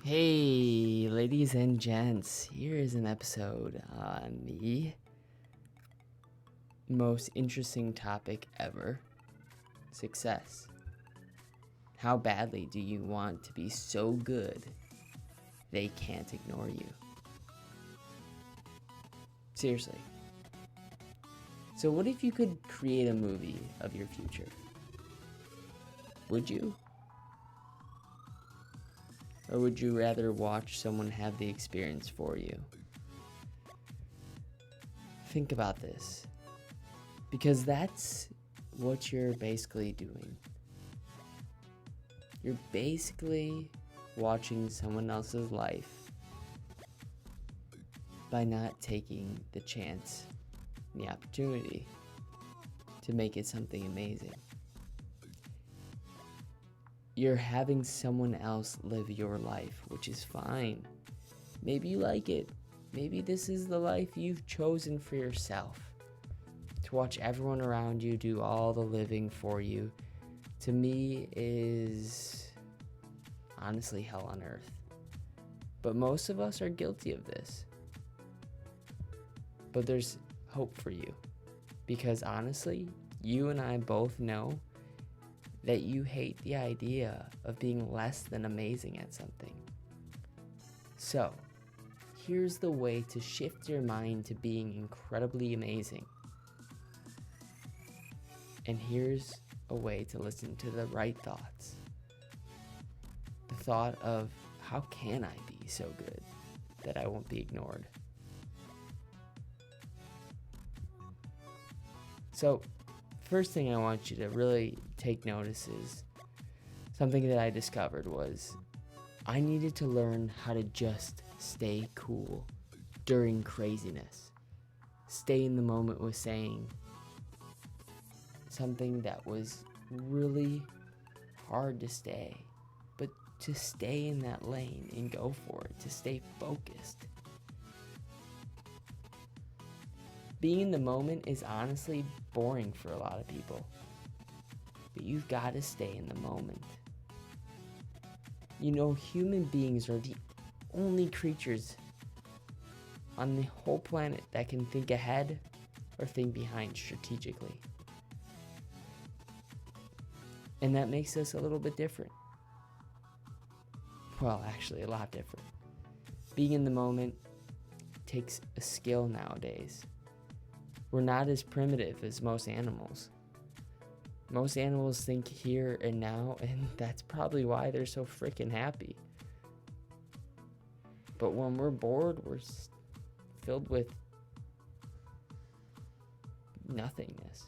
Hey, ladies and gents, here is an episode on the most interesting topic ever: success. How badly do you want to be so good they can't ignore you? Seriously. So, what if you could create a movie of your future? Would you? Or would you rather watch someone have the experience for you? Think about this, because that's what you're basically doing. You're basically watching someone else's life by not taking the chance and the opportunity to make it something amazing. You're having someone else live your life, which is fine. Maybe you like it. Maybe this is the life you've chosen for yourself. To watch everyone around you do all the living for you, to me, is honestly hell on earth. But most of us are guilty of this. But there's hope for you. Because honestly, you and I both know that you hate the idea of being less than amazing at something. So, here's the way to shift your mind to being incredibly amazing. And here's a way to listen to the right thoughts. The thought of, how can I be so good that I won't be ignored? So, first thing I want you to really take notice is something that I discovered was I needed to learn how to just stay cool during craziness. Stay in the moment with saying something that was really hard to stay, but to stay in that lane and go for it, to stay focused. Being in the moment is honestly boring for a lot of people, but you've got to stay in the moment. You know, human beings are the only creatures on the whole planet that can think ahead or think behind strategically. And that makes us a little bit different. Well, actually, a lot different. Being in the moment takes a skill nowadays. We're not as primitive as most animals. Most animals think here and now, and that's probably why they're so freaking happy. But when we're bored, we're filled with nothingness.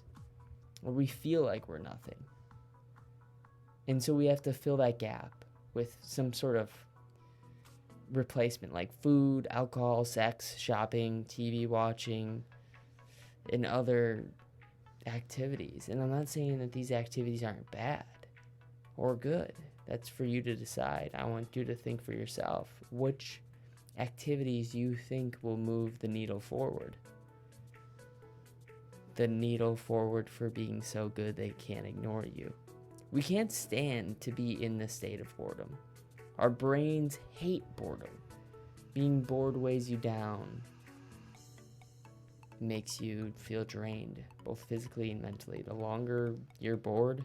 Or we feel like we're nothing. And so we have to fill that gap with some sort of replacement, like food, alcohol, sex, shopping, TV watching, and other activities. And I'm not saying that these activities aren't bad or good. That's for you to decide. I want you to think for yourself which activities you think will move the needle forward. The needle forward for being so good they can't ignore you. We can't stand to be in this state of boredom. Our brains hate boredom. Being bored weighs you down, makes you feel drained, both physically and mentally. The longer you're bored,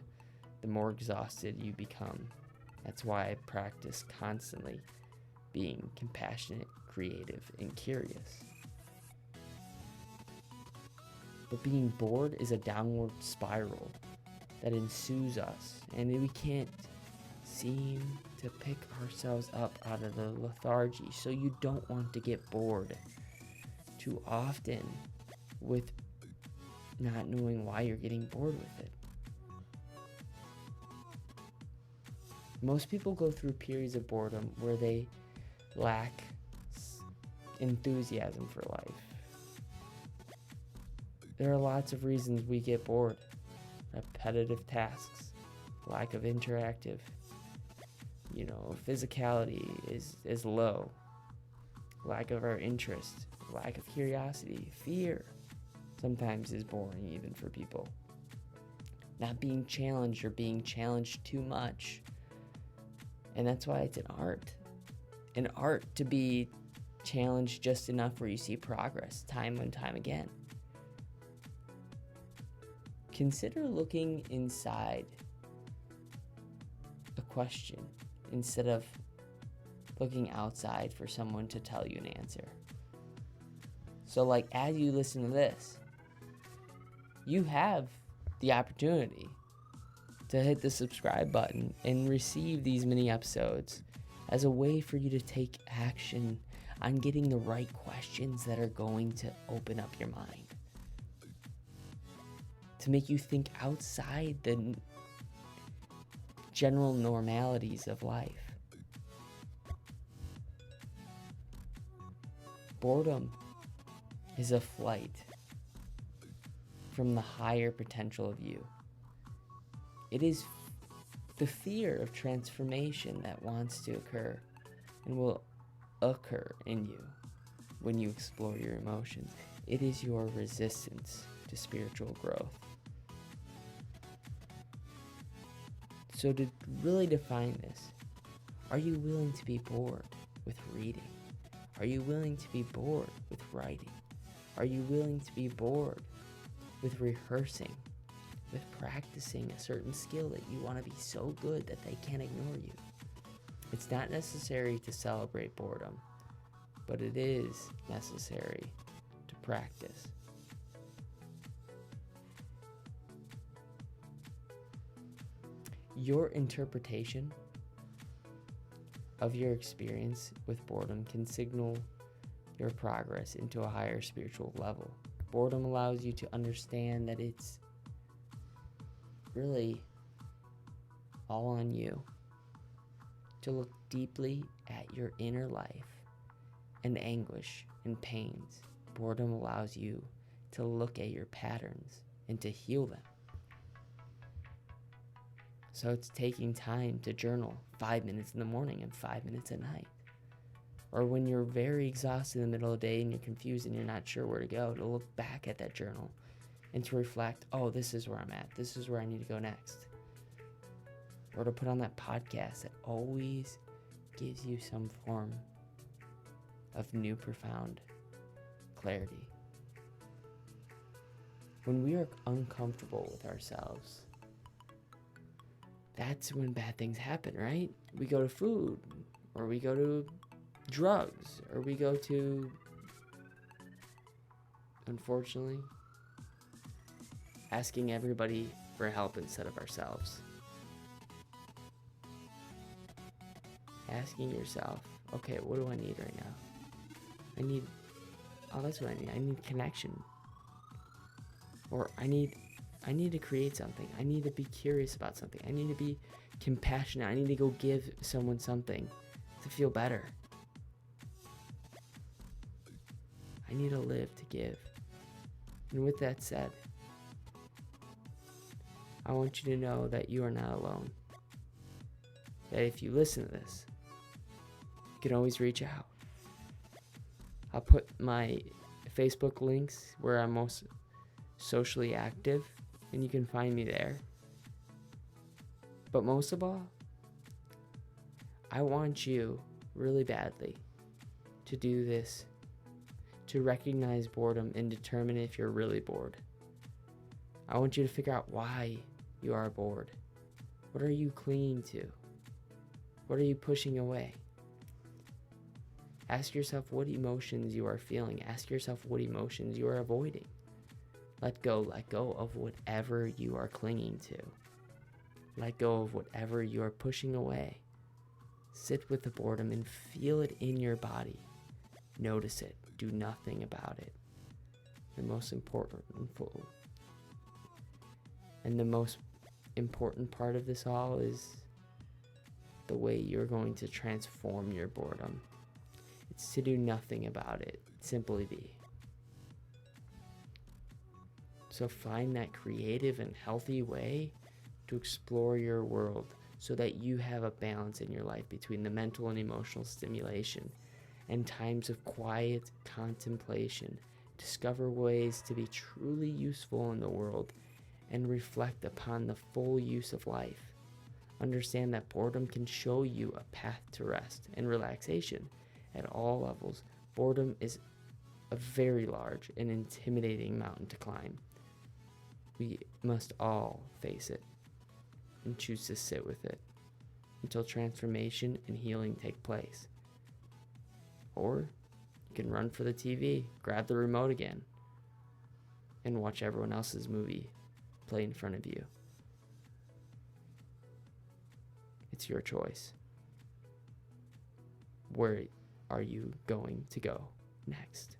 the more exhausted you become. That's why I practice constantly being compassionate, creative, and curious. But being bored is a downward spiral that ensues us, and we can't seem to pick ourselves up out of the lethargy. So you don't want to get bored too often with not knowing why you're getting bored with it. Most people go through periods of boredom where they lack enthusiasm for life. There are lots of reasons we get bored. Repetitive tasks, lack of interactive, physicality is low, lack of our interest, lack of curiosity, fear sometimes is boring even for people. Not being challenged or being challenged too much. And that's why it's an art. an art to be challenged just enough where you see progress time and time again. Consider looking inside a question instead of looking outside for someone to tell you an answer. So like, as you listen to this, you have the opportunity to hit the subscribe button and receive these mini episodes as a way for you to take action on getting the right questions that are going to open up your mind, to make you think outside the general normalities of life. Boredom is a flight from the higher potential of you. It is the fear of transformation that wants to occur and will occur in you when you explore your emotions. It is your resistance to spiritual growth. So to really define this, are you willing to be bored with reading? Are you willing to be bored with writing? Are you willing to be bored with rehearsing, with practicing a certain skill that you want to be so good that they can't ignore you? It's not necessary to celebrate boredom, but it is necessary to practice. Your interpretation of your experience with boredom can signal your progress into a higher spiritual level. Boredom allows you to understand that it's really all on you, to look deeply at your inner life and anguish and pains. Boredom allows you to look at your patterns and to heal them. So it's taking time to journal 5 minutes in the morning and 5 minutes at night. Or when you're very exhausted in the middle of the day and you're confused and you're not sure where to go, to look back at that journal and to reflect, oh, this is where I'm at. This is where I need to go next. Or to put on that podcast that always gives you some form of new profound clarity. When we are uncomfortable with ourselves, that's when bad things happen, right? We go to food, or we go to drugs, or we go to, unfortunately, asking everybody for help instead of ourselves. Asking yourself, okay, what do I need right now? That's what I need. I need connection. Or I need to create something. I need to be curious about something. I need to be compassionate. I need to go give someone something to feel better. I need to live to give. And with that said, I want you to know that you are not alone. That if you listen to this, you can always reach out. I'll put my Facebook links where I'm most socially active, and you can find me there. But most of all, I want you really badly to do this, to recognize boredom and determine if you're really bored. I want you to figure out why you are bored. What are you clinging to? What are you pushing away? Ask yourself what emotions you are feeling. Ask yourself what emotions you are avoiding. Let go of whatever you are clinging to. Let go of whatever you are pushing away. Sit with the boredom and feel it in your body. Notice it. Do nothing about it. The most important part of this all is the way you're going to transform your boredom. It's to do nothing about it. Simply be. So find that creative and healthy way to explore your world so that you have a balance in your life between the mental and emotional stimulation and times of quiet contemplation. Discover ways to be truly useful in the world and reflect upon the full use of life. Understand that boredom can show you a path to rest and relaxation at all levels. Boredom is a very large and intimidating mountain to climb. We must all face it and choose to sit with it until transformation and healing take place. Or you can run for the TV, grab the remote again, and watch everyone else's movie play in front of you. It's your choice. Where are you going to go next?